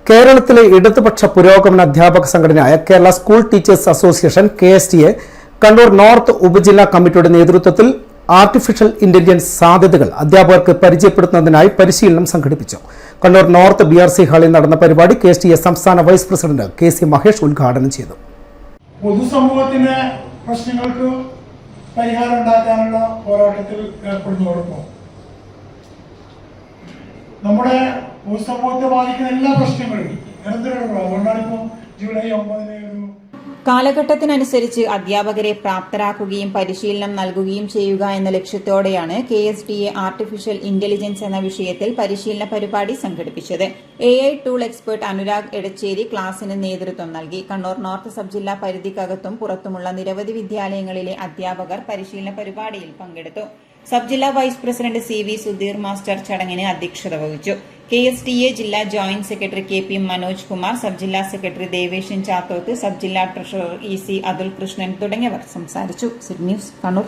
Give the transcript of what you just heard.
കേരളത്തിലെ ഇടതുപക്ഷ പുരോഗമന അധ്യാപക സംഘടനയായ Kerala school teachers association KSTA Kannur north ഉപജില്ലാ കമ്മിറ്റിയുടെ നേതൃത്വത്തിൽ ആർട്ടിഫിഷ്യൽ ഇന്റലിജൻസ് സാധ്യതകൾ അധ്യാപകർക്ക് പരിചയപ്പെടുത്തുന്നതിനായി പരിശീലനം സംഘടിപ്പിച്ചു. കണ്ണൂർ നോർത്ത് BRC ഹാളിൽ നടന്ന പരിപാടി KSTA സംസ്ഥാന വൈസ് പ്രസിഡന്റ് KC മഹേഷ് ഉദ്ഘാടനം ചെയ്തു. പൊതുസമൂഹത്തിന്റെ പ്രശ്നങ്ങൾക്ക് പരിഹാരം ഉണ്ടാക്കാനുള്ള പോരാട്ടത്തിൽ ഏർപ്പെടുന്നതോടൊപ്പം നമ്മുടെ പൊതുസമൂഹത്തെ ബാധിക്കുന്ന എല്ലാ പ്രശ്നങ്ങളും നിരന്തരമുള്ള അതുകൊണ്ടാണ് ഇപ്പോൾ ജൂലൈ 9 കാലഘട്ടത്തിനനുസരിച്ച് അധ്യാപകരെ പ്രാപ്തരാക്കുകയും പരിശീലനം നൽകുകയും ചെയ്യുക എന്ന ലക്ഷ്യത്തോടെയാണ് KSTA ആർട്ടിഫിഷ്യൽ ഇന്റലിജൻസ് എന്ന വിഷയത്തിൽ പരിശീലന പരിപാടി സംഘടിപ്പിച്ചത്. AI tool expert Anurag Edacheri ക്ലാസിന് നേതൃത്വം നൽകി. കണ്ണൂർ നോർത്ത് സബ് ജില്ലാ പരിധിക്കകത്തും പുറത്തുമുള്ള നിരവധി വിദ്യാലയങ്ങളിലെ അധ്യാപകർ പരിശീലന പരിപാടിയിൽ പങ്കെടുത്തു. സബ് ജില്ലാ vice president CV Sudheer master ചടങ്ങിന് അധ്യക്ഷത വഹിച്ചു. KSTA ജില്ലാ joint secretary KP Manoj Kumar, sub ജില്ലാ സെക്രട്ടറി ദേവേശൻ ചാത്തോത്ത്, സബ് ജില്ലാ ട്രഷറർ EC അതുൽ കൃഷ്ണൻ തുടങ്ങിയവർ സംസാരിച്ചു. സിഡ് ന്യൂസ്, കണ്ണൂർ.